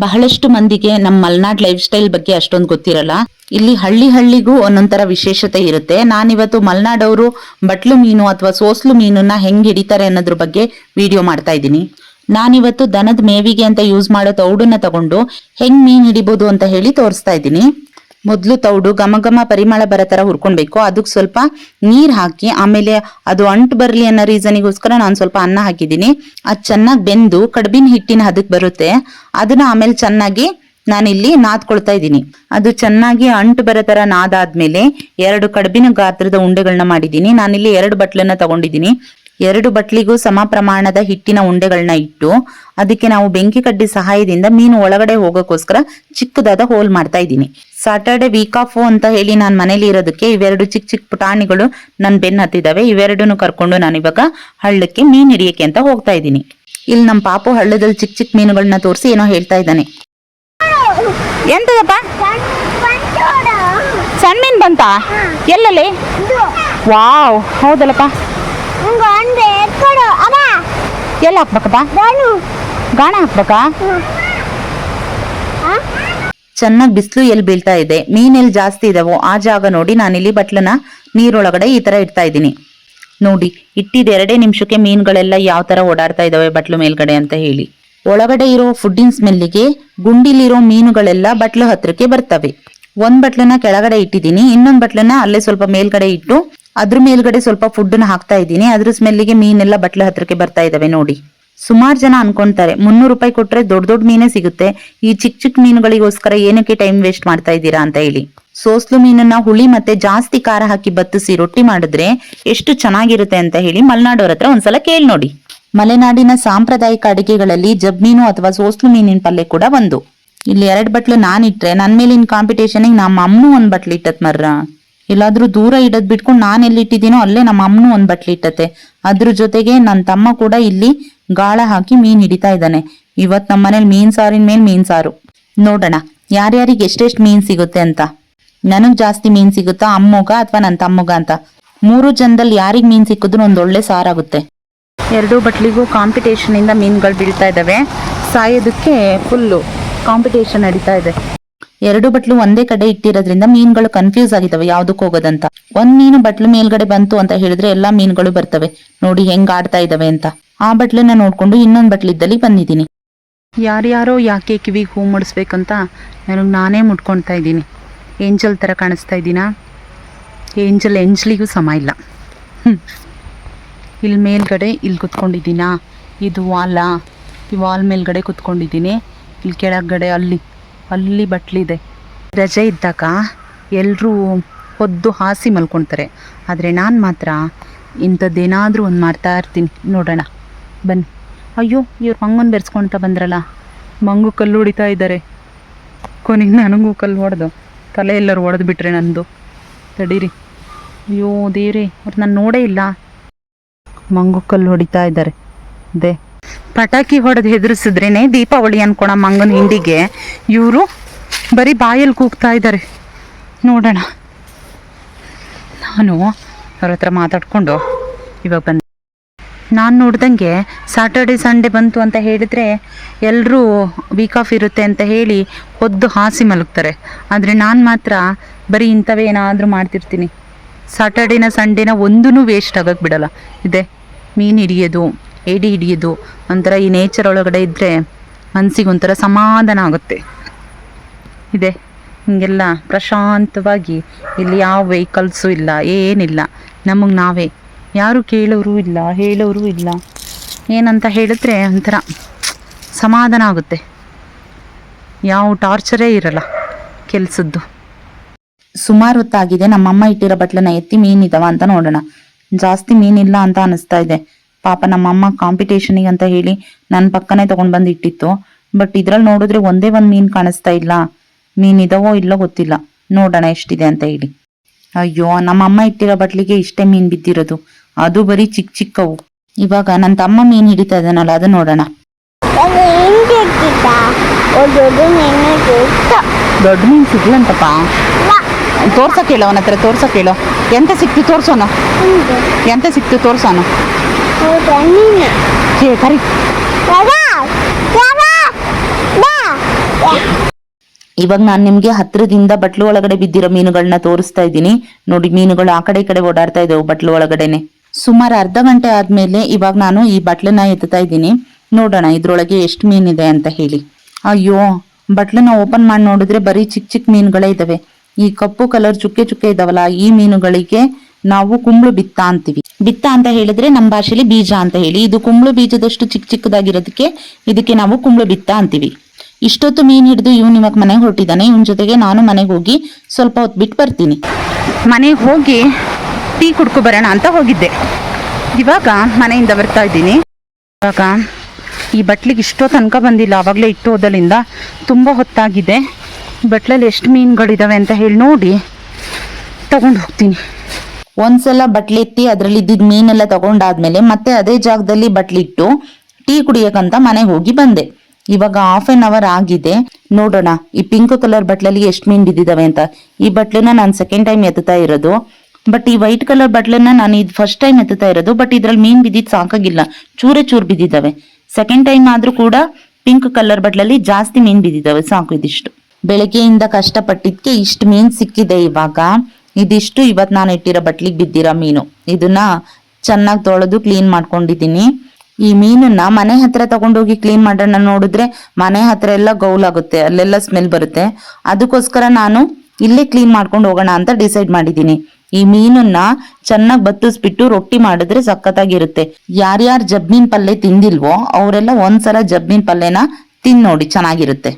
ಬಹಳಷ್ಟು ಮಂದಿಗೆ ನಮ್ಮ ಮಲ್ನಾಡ್ ಲೈಫ್ ಸ್ಟೈಲ್ ಬಗ್ಗೆ ಅಷ್ಟೊಂದು ಗೊತ್ತಿರಲ್ಲ. ಇಲ್ಲಿ ಹಳ್ಳಿಗೂ ಒಂದೊಂದರ ವಿಶೇಷತೆ ಇರುತ್ತೆ. ನಾನಿವತ್ತು ಮಲ್ನಾಡವರು ಬಟ್ಲು ಮೀನು ಅಥವಾ ಸೋಸ್ಲು ಮೀನನ್ನ ಹೆಂಗ್ ಹಿಡಿತಾರೆ ಅನ್ನೋದ್ರ ಬಗ್ಗೆ ವಿಡಿಯೋ ಮಾಡ್ತಾ ಇದ್ದೀನಿ. ನಾನಿವತ್ತು ದನದ ಮೇವಿಗೆ ಅಂತ ಯೂಸ್ ಮಾಡೋ ತೌಡನ್ನ ತಗೊಂಡು ಹೆಂಗ್ ಮೀನ್ ಹಿಡಿಬಹುದು ಅಂತ ಹೇಳಿ ತೋರಿಸ್ತಾ ಇದ್ದೀನಿ. ಮೊದ್ಲು ತೌಡು ಘಮ ಪರಿಮಳ ಬರೋ ತರ ಹುರ್ಕೊಳ್ಬೇಕು. ಅದಕ್ಕೆ ಸ್ವಲ್ಪ ನೀರ್ ಹಾಕಿ ಆಮೇಲೆ ಅದು ಅಂಟು ಬರ್ಲಿ ಅನ್ನೋ ರೀಸನಿಗೋಸ್ಕರ ನಾನು ಸ್ವಲ್ಪ ಅನ್ನ ಹಾಕಿದ್ದೀನಿ. ಅದು ಚೆನ್ನಾಗಿ ಬೆಂದು ಕಡಬಿನ ಹಿಟ್ಟಿನ ಹದಕ್ ಬರುತ್ತೆ. ಅದನ್ನ ಆಮೇಲೆ ಚೆನ್ನಾಗಿ ನಾನಿಲ್ಲಿ ನಾದ್ಕೊಳ್ತಾ ಇದ್ದೀನಿ. ಅದು ಚೆನ್ನಾಗಿ ಅಂಟು ಬರೋ ತರ ನಾದಾದ್ಮೇಲೆ 2 ಕಡಬಿನ ಗಾತ್ರದ ಉಂಡೆಗಳನ್ನ ಮಾಡಿದ್ದೀನಿ. ನಾನಿಲ್ಲಿ 2 ಬಟ್ಲನ್ನ ತಗೊಂಡಿದ್ದೀನಿ. 2 ಬಟ್ಲಿಗೂ ಸಮ ಪ್ರಮಾಣದ ಹಿಟ್ಟಿನ ಉಂಡೆಗಳನ್ನ ಇಟ್ಟು ಅದಕ್ಕೆ ನಾವು ಬೆಂಕಿ ಕಡ್ಡಿ ಸಹಾಯದಿಂದ ಮೀನು ಒಳಗಡೆ ಹೋಗೋಕ್ಕೋಸ್ಕರ ಚಿಕ್ಕದಾದ ಹೋಲ್ ಮಾಡ್ತಾ ಇದ್ದೀನಿ. ಸಾಟರ್ಡೆ ವೀಕ್ ಆಫ್ ಅಂತ ಹೇಳಿ ನಾನು ಮನೇಲಿ ಇರೋದಕ್ಕೆ ಇವೆರಡು ಚಿಕ್ಕ ಪುಟಾಣಿಗಳು ನನ್ ಬೆನ್ನ ಹತ್ತಿದಾವೆ. ಇವೆರಡನ್ನು ಕರ್ಕೊಂಡು ನಾನು ಇವಾಗ ಹಳ್ಳಕ್ಕೆ ಮೀನ್ ಹಿಡಿಯಕ್ಕೆ ಅಂತ ಹೋಗ್ತಾ ಇದ್ದೀನಿ. ಇಲ್ಲಿ ನಮ್ಮ ಪಾಪು ಹಳ್ಳದಲ್ಲಿ ಚಿಕ್ಕ ಮೀನುಗಳನ್ನ ತೋರಿಸಿ ಏನೋ ಹೇಳ್ತಾ ಇದ್ದಾನೆ. ಎಂತದಪ್ಪ? ಸಣ್ಣ ಮೀನ್ ಬಂತ? ಎಲ್ಲಲ್ಲಿ? ವಾವ್, ಹೌದಲ್ಲಪ್ಪ. ಎಲ್ಲ ಹಾಕ್ಬೇಕಪ್ಪ? ಗಾಣ ಹಾಕ್ಬೇಕಾ? ಚೆನ್ನಾಗಿ ಬಿಸಿಲು ಎಲ್ಲಿ ಬೀಳ್ತಾ ಇದೆ, ಮೀನೆಲ್ಲಿ ಜಾಸ್ತಿ ಇದಾವೋ ಆ ಜಾಗ ನೋಡಿ ನಾನಿಲ್ಲಿ ಬಟ್ಲನ್ನ ನೀರೊಳಗಡೆ ಈ ತರ ಇಡ್ತಾ ಇದ್ದೀನಿ. ನೋಡಿ, ಇಟ್ಟಿದ 2 ನಿಮಿಷಕ್ಕೆ ಮೀನುಗಳೆಲ್ಲ ಯಾವ ತರ ಓಡಾಡ್ತಾ ಇದಾವೆ ಬಟ್ಲು ಮೇಲ್ಗಡೆ ಅಂತ ಹೇಳಿ. ಒಳಗಡೆ ಇರೋ ಫುಡ್ಡಿನ ಸ್ಮೆಲ್ಲಿಗೆ ಗುಂಡಿಲಿರೋ ಮೀನುಗಳೆಲ್ಲ ಬಟ್ಲು ಹತ್ರಕ್ಕೆ ಬರ್ತವೆ. 1 ಬಟ್ಲನ್ನ ಕೆಳಗಡೆ ಇಟ್ಟಿದ್ದೀನಿ, ಇನ್ನೊಂದು ಬಟ್ಲನ್ನ ಅಲ್ಲೇ ಸ್ವಲ್ಪ ಮೇಲ್ಗಡೆ ಇಟ್ಟು ಅದ್ರ ಮೇಲ್ಗಡೆ ಸ್ವಲ್ಪ ಫುಡ್ನ ಹಾಕ್ತಾ ಇದ್ದೀನಿ. ಅದ್ರ ಸ್ಮೆಲ್ಲಿಗೆ ಮೀನೆಲ್ಲ ಬಟ್ಲ ಹತ್ರಕ್ಕೆ ಬರ್ತಾ ಇದಾವೆ. ನೋಡಿ, ಸುಮಾರು ಜನ ಅನ್ಕೊಂತಾರೆ 300 ರೂಪಾಯಿ ಕೊಟ್ರೆ ದೊಡ್ಡ ಮೀನೇ ಸಿಗುತ್ತೆ, ಈ ಚಿಕ್ಕ ಮೀನುಗಳಿಗೋಸ್ಕರ ಏನಕ್ಕೆ ಟೈಮ್ ವೇಸ್ಟ್ ಮಾಡ್ತಾ ಇದ್ದೀರಾ ಅಂತ ಹೇಳಿ. ಸೋಸ್ಲು ಮೀನನ್ನ ಹುಳಿ ಮತ್ತೆ ಜಾಸ್ತಿ ಖಾರ ಹಾಕಿ ಬತ್ತಿಸಿ ರೊಟ್ಟಿ ಮಾಡಿದ್ರೆ ಎಷ್ಟು ಚೆನ್ನಾಗಿರುತ್ತೆ ಅಂತ ಹೇಳಿ ಮಲೆನಾಡೋರ ಹತ್ರ ಒಂದ್ಸಲ ಕೇಳಿ ನೋಡಿ. ಮಲೆನಾಡಿನ ಸಾಂಪ್ರದಾಯಿಕ ಅಡಿಗೆಗಳಲ್ಲಿ ಜಬ್ ಮೀನು ಅಥವಾ ಸೋಸ್ಲು ಮೀನಿನ ಪಲ್ಯ ಕೂಡ ಒಂದು. ಇಲ್ಲಿ 2 ಬಟ್ಲು ನಾನಿಟ್ರೆ ನನ್ ಮೇಲಿನ ಕಾಂಪಿಟೇಷನ್ ನಮ್ಮ ಅಮ್ಮನೂ 1 ಬಟ್ಲು ಇಟ್ಟತ್ ಮರ್ರ. ಎಲ್ಲಾದ್ರೂ ದೂರ ಇಡದ್ ಬಿಟ್ಕೊಂಡು ನಾನು ಎಲ್ಲಿ ಇಟ್ಟಿದ್ದೀನೋ ಅಲ್ಲೇ ನಮ್ಮ ಅಮ್ಮನೂ 1 ಬಟ್ಲು ಇಟ್ಟತೆ. ಅದ್ರ ಜೊತೆಗೆ ನನ್ನ ತಮ್ಮ ಕೂಡ ಇಲ್ಲಿ ಗಾಳ ಹಾಕಿ ಮೀನ್ ಹಿಡಿತಾ ಇದ್ದಾನೆ. ಇವತ್ ನಮ್ಮ ಮನೇಲಿ ಮೀನ್ ಸಾರಿನ ಮೇಲೆ ಮೀನ್ ಸಾರು. ನೋಡೋಣ ಯಾರ್ಯಾರಿಗೆ ಎಷ್ಟೆಷ್ಟು ಮೀನ್ ಸಿಗುತ್ತೆ ಅಂತ. ನನಗ್ ಜಾಸ್ತಿ ಮೀನ್ ಸಿಗುತ್ತಾ ಅಮ್ಮಗ ಅಥವಾ ನನ್ನ ತಮ್ಮಗ ಅಂತ. 3 ಜನದಲ್ಲಿ ಯಾರಿಗ್ ಮೀನ್ ಸಿಕ್ಕಿದ್ರು ಒಂದೊಳ್ಳೆ ಸಾರಾಗುತ್ತೆ. 2 ಬಟ್ಲಿಗೂ ಕಾಂಪಿಟೇಷನ್ ಇಂದ ಮೀನ್ಗಳು ಬೀಳ್ತಾ ಇದಾವೆ. ಸಾಯೋದಕ್ಕೆ ಫುಲ್ಲು ಕಾಂಪಿಟೇಷನ್ ನಡೀತಾ ಇದೆ. 2 ಬಟ್ಲು ಒಂದೇ ಕಡೆ ಇಟ್ಟಿರೋದ್ರಿಂದ ಮೀನ್ಗಳು ಕನ್ಫ್ಯೂಸ್ ಆಗಿದಾವೆ ಯಾವ್ದಕ್ ಹೋಗೋದಂತ. 1 ಮೀನು ಬಟ್ಲು ಮೇಲ್ಗಡೆ ಬಂತು ಅಂತ ಹೇಳಿದ್ರೆ ಎಲ್ಲಾ ಮೀನ್ಗಳು ಬರ್ತವೆ. ನೋಡಿ ಹೆಂಗ್ ಆಡ್ತಾ ಇದಾವೆ ಅಂತ. ಆ ಬಟ್ಲನ್ನ ನೋಡ್ಕೊಂಡು ಇನ್ನೊಂದ್ ಬಟ್ಲಿದ್ದಲ್ಲಿ ಬಂದಿದ್ದೀನಿ. ಯಾರ್ಯಾರೋ ಯಾಕೆ ಕಿವಿಗೆ ಹೂ ಮುಡಿಸ್ಬೇಕಂತ ನನಗೆ ನಾನೇ ಮುಟ್ಕೊಳ್ತಾ ಇದ್ದೀನಿ. ಏಂಜಲ್ ತರ ಕಾಣಿಸ್ತಾ ಇದ್ದೀನಾ? ಎಂಜಲಿಗೂ ಸಮ ಇಲ್ಲ. ಇಲ್ಲಿ ಮೇಲ್ಗಡೆ ಇಲ್ಲಿ ಕುತ್ಕೊಂಡಿದ್ದೀನಾ? ಇದು ವಾಲ, ಈ ವಾಲ್ ಮೇಲ್ಗಡೆ ಕುತ್ಕೊಂಡಿದ್ದೀನಿ. ಇಲ್ಲಿ ಕೆಳಗಡೆ ಅಲ್ಲಿ ಬಟ್ಲಿದೆ. ರಜೆ ಇದ್ದಾಗ ಎಲ್ಲರೂ ಹೊದ್ದು ಹಾಸಿ ಮಲ್ಕೊಳ್ತಾರೆ, ಆದರೆ ನಾನು ಮಾತ್ರ ಇಂಥದ್ದೇನಾದರೂ ಒಂದು ಮಾಡ್ತಾ ಇರ್ತೀನಿ. ನೋಡೋಣ ಬನ್ನಿ. ಅಯ್ಯೋ, ಇವ್ರು ಮಂಗನ ಬೆರೆಸ್ಕೊಳ್ತಾ ಬಂದ್ರಲ್ಲ, ಮಂಗು ಕಲ್ಲು ಹೊಡಿತಾ ಇದ್ದಾರೆ. ಕೊನೆಗೆ ನನಗೂ ಕಲ್ಲು ಹೊಡೆದು ತಲೆ ಎಲ್ಲರೂ ಹೊಡೆದು ಬಿಟ್ರೆ ನಂದು. ತಡೀರಿ, ಅಯ್ಯೋ ದೇವ್ರಿ, ಅವ್ರು ನಾನು ನೋಡೇ ಇಲ್ಲ. ಮಂಗು ಕಲ್ಲು ಹೊಡಿತಾ ಇದ್ದಾರೆ. ಅದೇ ಪಟಾಕಿ ಹೊಡೆದು ಹೆದರಿಸಿದ್ರೇನೆ ದೀಪಾವಳಿ ಅನ್ಕೊಳ ಮಂಗನ ಹಿಂಡಿಗೆ ಇವರು ಬರೀ ಬಾಯಲ್ಲಿ ಕೂಗ್ತಾ ಇದ್ದಾರೆ. ನೋಡೋಣ. ನಾನು ಅವ್ರ ಹತ್ರ ಮಾತಾಡ್ಕೊಂಡು ಇವಾಗ ಬಂದೆ. ನಾನು ನೋಡ್ದಂಗೆ ಸಾಟರ್ಡೆ ಸಂಡೇ ಬಂತು ಅಂತ ಹೇಳಿದ್ರೆ ಎಲ್ಲರೂ ವೀಕ್ ಆಫ್ ಇರುತ್ತೆ ಅಂತ ಹೇಳಿ ಹೊದ್ದು ಹಾಸಿ ಮಲಗ್ತಾರೆ. ಆದರೆ ನಾನು ಮಾತ್ರ ಬರೀ ಇಂಥವೇ ಏನಾದರೂ ಮಾಡ್ತಿರ್ತೀನಿ. ಸಾಟರ್ಡೇನ ಸಂಡೇನ ಒಂದೂ ವೇಸ್ಟ್ ಆಗಕ್ಕೆ ಬಿಡಲ್ಲ. ಇದೆ ಮೀನು ಹಿಡಿಯೋದು, ಏಡಿ ಹಿಡಿಯೋದು, ಒಂಥರ ಈ ನೇಚರ್ ಒಳಗಡೆ ಇದ್ದರೆ ಮನಸ್ಸಿಗೆ ಒಂಥರ ಸಮಾಧಾನ ಆಗುತ್ತೆ. ಇದೆ ಹಿಂಗೆಲ್ಲ ಪ್ರಶಾಂತವಾಗಿ ಇಲ್ಲಿ ಯಾವ ವೆಹಿಕಲ್ಸು ಇಲ್ಲ, ಏನಿಲ್ಲ. ನಮಗೆ ನಾವೇ, ಯಾರು ಕೇಳೋರು ಇಲ್ಲ, ಹೇಳೋರು ಇಲ್ಲ. ಏನಂತ ಹೇಳಿದ್ರೆ ಒಂಥರ ಸಮಾಧಾನ ಆಗುತ್ತೆ. ಯಾವ ಟಾರ್ಚರೇ ಇರಲ್ಲ ಕೆಲಸದ್ದು. ಸುಮಾರು ಹೊತ್ತಾಗಿದೆ. ನಮ್ಮಮ್ಮ ಇಟ್ಟಿರೋ ಬಟ್ಲನ್ನ ಎತ್ತಿ ಮೀನಿದಾವ ಅಂತ ನೋಡೋಣ. ಜಾಸ್ತಿ ಮೀನಿಲ್ಲ ಅಂತ ಅನಿಸ್ತಾ ಇದೆ. ಪಾಪ ನಮ್ಮಮ್ಮ ಕಾಂಪಿಟೇಷನಿಗೆ ಅಂತ ಹೇಳಿ ನನ್ನ ಪಕ್ಕನೇ ತಗೊಂಡ್ ಬಂದು ಇಟ್ಟಿತ್ತು. ಬಟ್ ಇದ್ರಲ್ಲಿ ನೋಡಿದ್ರೆ ಒಂದೇ ಒಂದು ಮೀನು ಕಾಣಿಸ್ತಾ ಇಲ್ಲ. ಮೀನಿದಾವೋ ಇಲ್ಲೋ ಗೊತ್ತಿಲ್ಲ. ನೋಡೋಣ ಎಷ್ಟಿದೆ ಅಂತ ಹೇಳಿ. ಅಯ್ಯೋ, ನಮ್ಮಮ್ಮ ಇಟ್ಟಿರೋ ಬಟ್ಲಿಗೆ ಇಷ್ಟೇ ಮೀನ್ ಬಿದ್ದಿರೋದು, ಅದು ಬರೀ ಚಿಕ್ಕವು. ಇವಾಗ ನನ್ನ ತಮ್ಮ ಮೀನ್ ಹಿಡಿತಾ ಇದ್ದಾನಲ್ಲ, ಅದು ನೋಡೋಣ. ದೊಡ್ಡ ಮೀನ್ ಸಿಗ್ಲಂತಪ್ಪ. ತೋರ್ಸಕ್ ಹೇಳೋ, ಅವನ ಹತ್ರ ತೋರ್ಸಕ್ ಹೇಳೋ. ಎಂತ ಸಿಕ್ತು ತೋರ್ಸೋಣ, ಎಂತ ಸಿಕ್ತು ತೋರ್ಸೋಣ. ಕರಿ ಇವಾಗ ನಾನು ನಿಮ್ಗೆ ಹತ್ರದಿಂದ ಬಟ್ಲು ಒಳಗಡೆ ಬಿದ್ದಿರೋ ಮೀನುಗಳನ್ನ ತೋರಿಸ್ತಾ ಇದ್ದೀನಿ ನೋಡಿ. ಮೀನುಗಳು ಆ ಕಡೆ ಈ ಕಡೆ ಓಡಾಡ್ತಾ ಇದಾವೆ ಬಟ್ಲು ಒಳಗಡೆನೆ. ಸುಮಾರು ಅರ್ಧ ಗಂಟೆ ಆದ್ಮೇಲೆ ಇವಾಗ ನಾನು ಈ ಬಟ್ಲನ್ನ ಎತ್ತುತ್ತಾ ಇದ್ದೀನಿ. ನೋಡೋಣ ಇದ್ರೊಳಗೆ ಎಷ್ಟು ಮೀನಿದೆ ಅಂತ ಹೇಳಿ. ಅಯ್ಯೋ, ಬಟ್ಲನ್ನ ಓಪನ್ ಮಾಡಿ ನೋಡಿದ್ರೆ ಬರೀ ಚಿಕ್ಕ ಚಿಕ್ಕ ಮೀನುಗಳೇ ಇದಾವೆ. ಈ ಕಪ್ಪು ಕಲರ್ ಚುಕ್ಕೆ ಚುಕ್ಕೆ ಇದಾವಲ್ಲ, ಈ ಮೀನುಗಳಿಗೆ ನಾವು ಕುಂಬಳು ಬಿತ್ತ ಅಂತೀವಿ. ಬಿತ್ತ ಅಂತ ಹೇಳಿದ್ರೆ ನಮ್ಮ ಭಾಷೆಯಲ್ಲಿ ಬೀಜ ಅಂತ ಹೇಳಿ. ಇದು ಕುಂಬಳು ಬೀಜದಷ್ಟು ಚಿಕ್ಕ ಚಿಕ್ಕದಾಗಿರೋದಕ್ಕೆ ಇದಕ್ಕೆ ನಾವು ಕುಂಬಳು ಬಿತ್ತ ಅಂತೀವಿ. ಇಷ್ಟೊತ್ತು ಮೀನು ಹಿಡಿದು ಇವನು ಇವಾಗ ಮನೆಗೆ ಹೊರಟಿದ್ದಾನೆ. ಇವನ ಜೊತೆಗೆ ನಾನು ಮನೆಗೆ ಹೋಗಿ ಸ್ವಲ್ಪ ಹೊತ್ತು ಬಿಟ್ಟು ಬರ್ತೀನಿ. ಮನೆಗೆ ಹೋಗಿ ಟೀ ಕುಡ್ಕೊ ಬರೋಣ ಅಂತ ಹೋಗಿದ್ದೆ. ಇವಾಗ ಮನೆಯಿಂದ ಬರ್ತಾ ಇದ್ದೀನಿ. ಇವಾಗ ಈ ಬಟ್ಲಿಗೆ ಇಷ್ಟೋ ತನಕ ಬಂದಿಲ್ಲ, ಆವಾಗಲೇ ಇಟ್ಟು ಹೋದಲಿಂದ ತುಂಬ ಹೊತ್ತಾಗಿದೆ. ಬಟ್ಲಲ್ಲಿ ಎಷ್ಟು ಮೀನುಗಳಿದಾವೆ ಅಂತ ಹೇಳಿ ನೋಡಿ ತಗೊಂಡು ಹೋಗ್ತೀನಿ. ಒಂದ್ಸಲ ಬಟ್ಲೆತ್ತಿ ಅದರಲ್ಲಿ ಇದ್ದಿದ್ದ ಮೀನೆಲ್ಲ ತಗೊಂಡಾದ್ಮೇಲೆ ಮತ್ತೆ ಅದೇ ಜಾಗದಲ್ಲಿ ಬಟ್ಲಿಟ್ಟು ಟೀ ಕುಡಿಯಕ್ಕಂತ ಮನೆಗೆ ಹೋಗಿ ಬಂದೆ. ಇವಾಗ 1/2 hour ಆಗಿದೆ. ನೋಡೋಣ ಈ ಪಿಂಕ್ ಕಲರ್ ಬಟ್ಲಲ್ಲಿ ಎಷ್ಟು ಮೀನು ಬಿದ್ದಿದಾವೆ ಅಂತ. ಈ ಬಟ್ಲನ್ನ ನಾನು ಸೆಕೆಂಡ್ ಟೈಮ್ ಎತ್ತುತ್ತಾ ಇರೋದು. ಬಟ್ ಈ ವೈಟ್ ಕಲರ್ ಬಟ್ಲನ್ನ ನಾನು ಇದು ಫಸ್ಟ್ ಟೈಮ್ ಎತ್ತುತ್ತಾ ಇರೋದು. ಬಟ್ ಇದ್ರಲ್ಲಿ ಮೀನು ಬಿದ್ದಿದ್ದು ಸಾಕಾಗಿಲ್ಲ, ಚೂರೇ ಚೂರು ಬಿದ್ದಿದ್ದಾವೆ. ಸೆಕೆಂಡ್ ಟೈಮ್ ಆದ್ರೂ ಕೂಡ ಪಿಂಕ್ ಕಲರ್ ಬಟ್ಲಲ್ಲಿ ಜಾಸ್ತಿ ಮೀನು ಬಿದ್ದಿದ್ದಾವೆ. ಸಾಕು ಇದಿಷ್ಟು. ಬೆಳಗ್ಗೆಯಿಂದ ಕಷ್ಟಪಟ್ಟಿದ್ಕೆ ಇಷ್ಟು ಮೀನು ಸಿಕ್ಕಿದೆ. ಇವಾಗ ಇದಿಷ್ಟು ಇವತ್ತು ನಾನು ಇಟ್ಟಿರೋ ಬಟ್ಲಿಗೆ ಬಿದ್ದಿರೋ ಮೀನು. ಇದನ್ನ ಚೆನ್ನಾಗಿ ತೊಳೆದು ಕ್ಲೀನ್ ಮಾಡ್ಕೊಂಡಿದ್ದೀನಿ. ಈ ಮೀನನ್ನ ಮನೆ ಹತ್ರ ತಗೊಂಡೋಗಿ ಕ್ಲೀನ್ ಮಾಡೋಣ ನೋಡಿದ್ರೆ ಮನೆ ಹತ್ರ ಎಲ್ಲ ಗೌಲಾಗುತ್ತೆ, ಅಲ್ಲೆಲ್ಲ ಸ್ಮೆಲ್ ಬರುತ್ತೆ. ಅದಕ್ಕೋಸ್ಕರ ನಾನು ಇಲ್ಲೇ ಕ್ಲೀನ್ ಮಾಡ್ಕೊಂಡು ಹೋಗೋಣ ಅಂತ ಡಿಸೈಡ್ ಮಾಡಿದ್ದೀನಿ. ಈ ಮೀನನ್ನ ಚೆನ್ನಾಗಿ ಬತ್ತಿಸ್ಬಿಟ್ಟು ರೊಟ್ಟಿ ಮಾಡಿದ್ರೆ ಸಖತ್ತಾಗಿರುತ್ತೆ. ಯಾರ್ಯಾರು ಜಬ್ಬಿನ ಪಲ್ಯ ತಿಂದಿಲ್ವೋ ಅವರೆಲ್ಲ ಒಂದ್ಸಲ ಜಬ್ಬಿನ ಪಲ್ಯನ ತಿಂದ್ ನೋಡಿ, ಚೆನ್ನಾಗಿರುತ್ತೆ.